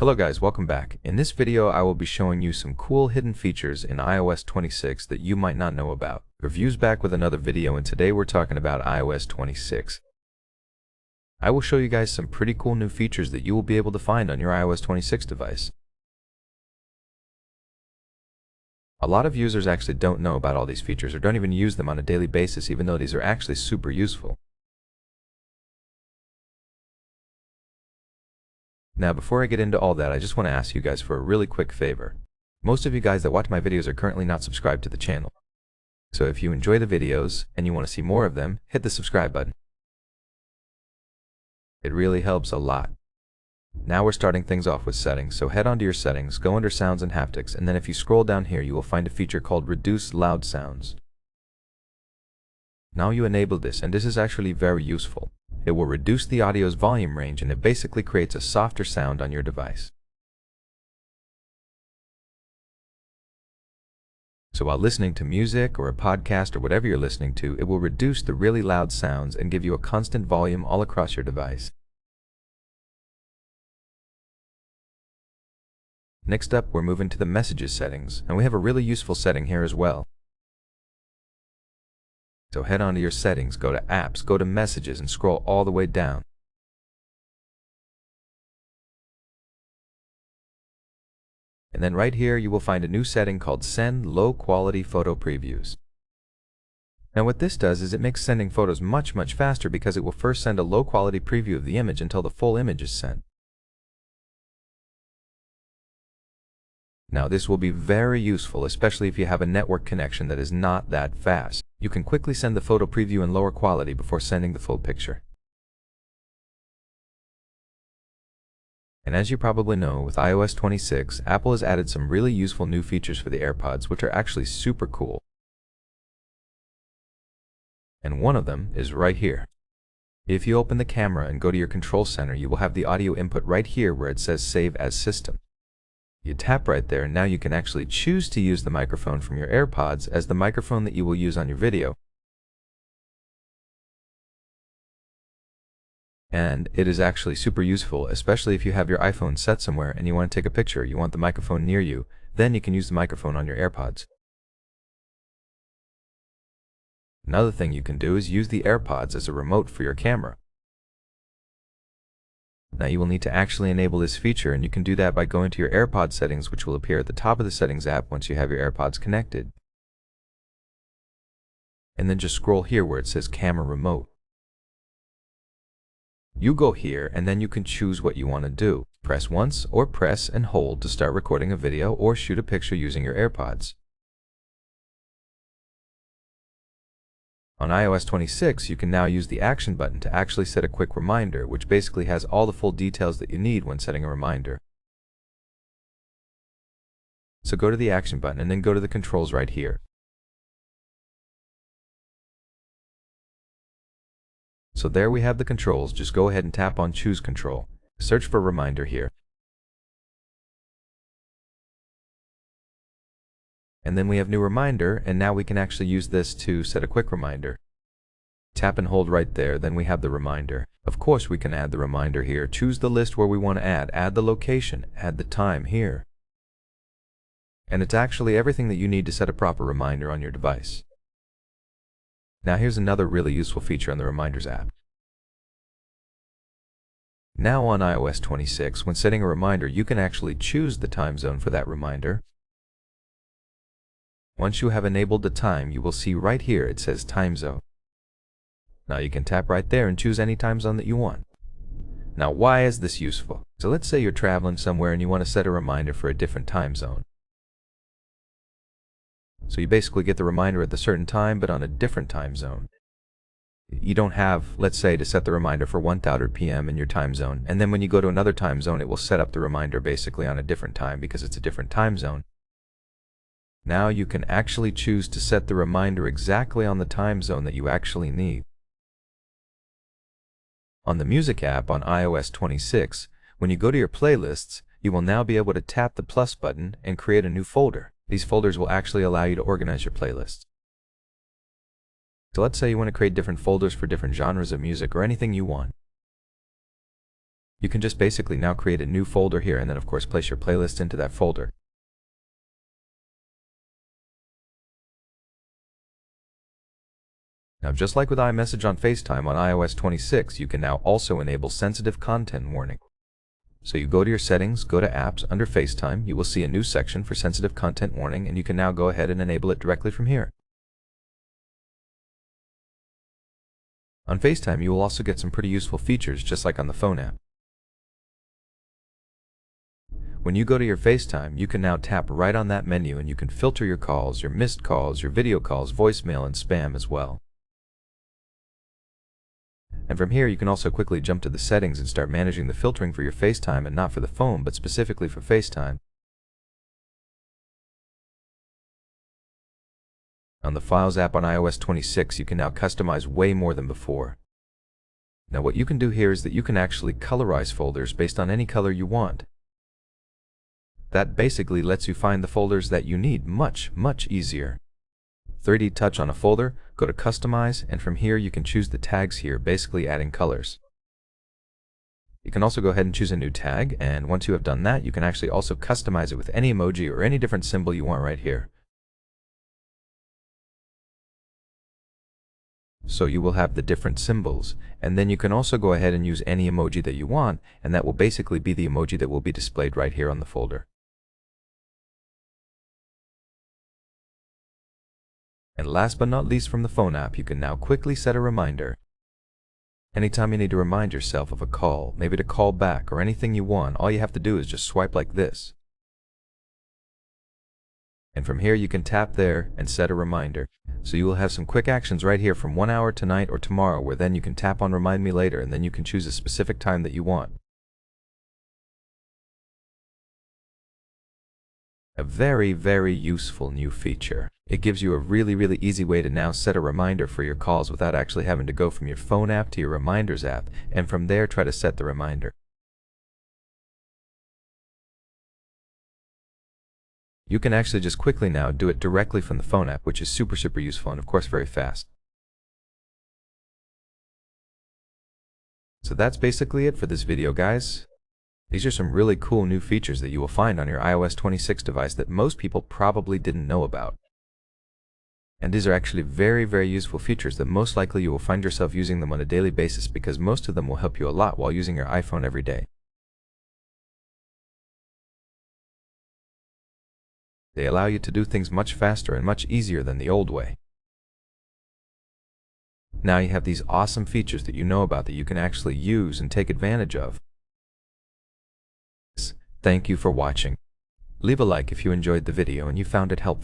Hello guys, welcome back. In this video I will be showing you some cool hidden features in iOS 26 that you might not know about. Review's back with another video, and today we're talking about iOS 26. I will show you guys some pretty cool new features that you will be able to find on your iOS 26 device. A lot of users actually don't know about all these features or don't even use them on a daily basis, even though these are actually super useful. Now, before I get into all that, I just want to ask you guys for a really quick favor. Most of you guys that watch my videos are currently not subscribed to the channel. So if you enjoy the videos and you want to see more of them, hit the subscribe button. It really helps a lot. Now we're starting things off with settings, so head onto your settings, go under sounds and haptics, and then if you scroll down here you will find a feature called reduce loud sounds. Now you enable this, and this is actually very useful. It will reduce the audio's volume range, and it basically creates a softer sound on your device. So while listening to music or a podcast or whatever you're listening to, it will reduce the really loud sounds and give you a constant volume all across your device. Next up, we're moving to the messages settings, and we have a really useful setting here as well. So head onto your settings, go to apps, go to messages, and scroll all the way down. And then right here you will find a new setting called Send Low Quality Photo Previews. Now what this does is it makes sending photos much faster, because it will first send a low quality preview of the image until the full image is sent. Now this will be very useful, especially if you have a network connection that is not that fast. You can quickly send the photo preview in lower quality before sending the full picture. And as you probably know, with iOS 26, Apple has added some really useful new features for the AirPods, which are actually super cool. And one of them is right here. If you open the camera and go to your control center, you will have the audio input right here where it says Save as System. You tap right there, and now you can actually choose to use the microphone from your AirPods as the microphone that you will use on your video. And it is actually super useful, especially if you have your iPhone set somewhere and you want to take a picture, you want the microphone near you, then you can use the microphone on your AirPods. Another thing you can do is use the AirPods as a remote for your camera. Now you will need to actually enable this feature, and you can do that by going to your AirPod settings, which will appear at the top of the settings app once you have your AirPods connected. And then just scroll here where it says Camera Remote. You go here, and then you can choose what you want to do. Press once or press and hold to start recording a video or shoot a picture using your AirPods. On iOS 26, you can now use the action button to actually set a quick reminder, which basically has all the full details that you need when setting a reminder. So go to the action button and then go to the controls right here. So there we have the controls. Just go ahead and tap on Choose Control. Search for Reminder here. And then we have New Reminder, and now we can actually use this to set a quick reminder. Tap and hold right there, then we have the reminder. Of course we can add the reminder here. Choose the list where we want to add the location, add the time here. And it's actually everything that you need to set a proper reminder on your device. Now here's another really useful feature on the Reminders app. Now on iOS 26, when setting a reminder, you can actually choose the time zone for that reminder. Once you have enabled the time, you will see right here it says Time Zone. Now you can tap right there and choose any time zone that you want. Now why is this useful? So let's say you're traveling somewhere and you want to set a reminder for a different time zone. So you basically get the reminder at the certain time but on a different time zone. You don't have, let's say, to set the reminder for 1:00 p.m. in your time zone, and then when you go to another time zone it will set up the reminder basically on a different time because it's a different time zone. Now you can actually choose to set the reminder exactly on the time zone that you actually need. On the Music app on iOS 26, when you go to your playlists, you will now be able to tap the plus button and create a new folder. These folders will actually allow you to organize your playlists. So let's say you want to create different folders for different genres of music or anything you want. You can just basically now create a new folder here and then of course place your playlist into that folder. Now just like with iMessage on FaceTime on iOS 26, you can now also enable sensitive content warning. So you go to your settings, go to apps, under FaceTime, you will see a new section for sensitive content warning and you can now go ahead and enable it directly from here. On FaceTime, you will also get some pretty useful features just like on the phone app. When you go to your FaceTime, you can now tap right on that menu and you can filter your calls, your missed calls, your video calls, voicemail, and spam as well. And from here, you can also quickly jump to the settings and start managing the filtering for your FaceTime and not for the phone, but specifically for FaceTime. On the Files app on iOS 26, you can now customize way more than before. Now what you can do here is that you can actually colorize folders based on any color you want. That basically lets you find the folders that you need much easier. 3D touch on a folder, go to Customize, and from here you can choose the tags here, basically adding colors. You can also go ahead and choose a new tag, and once you have done that, you can actually also customize it with any emoji or any different symbol you want right here. So you will have the different symbols, and then you can also go ahead and use any emoji that you want, and that will basically be the emoji that will be displayed right here on the folder. And last but not least, from the phone app, you can now quickly set a reminder. Anytime you need to remind yourself of a call, maybe to call back or anything you want, all you have to do is just swipe like this. And from here you can tap there and set a reminder. So you will have some quick actions right here from 1 hour tonight or tomorrow, where then you can tap on Remind Me Later and then you can choose a specific time that you want. A very useful new feature. It gives you a really easy way to now set a reminder for your calls without actually having to go from your phone app to your Reminders app, and from there try to set the reminder. You can actually just quickly now do it directly from the phone app, which is super useful and of course very fast. So that's basically it for this video, guys. These are some really cool new features that you will find on your iOS 26 device that most people probably didn't know about. And these are actually very useful features that most likely you will find yourself using them on a daily basis, because most of them will help you a lot while using your iPhone every day. They allow you to do things much faster and much easier than the old way. Now you have these awesome features that you know about that you can actually use and take advantage of. Thank you for watching. Leave a like if you enjoyed the video and you found it helpful.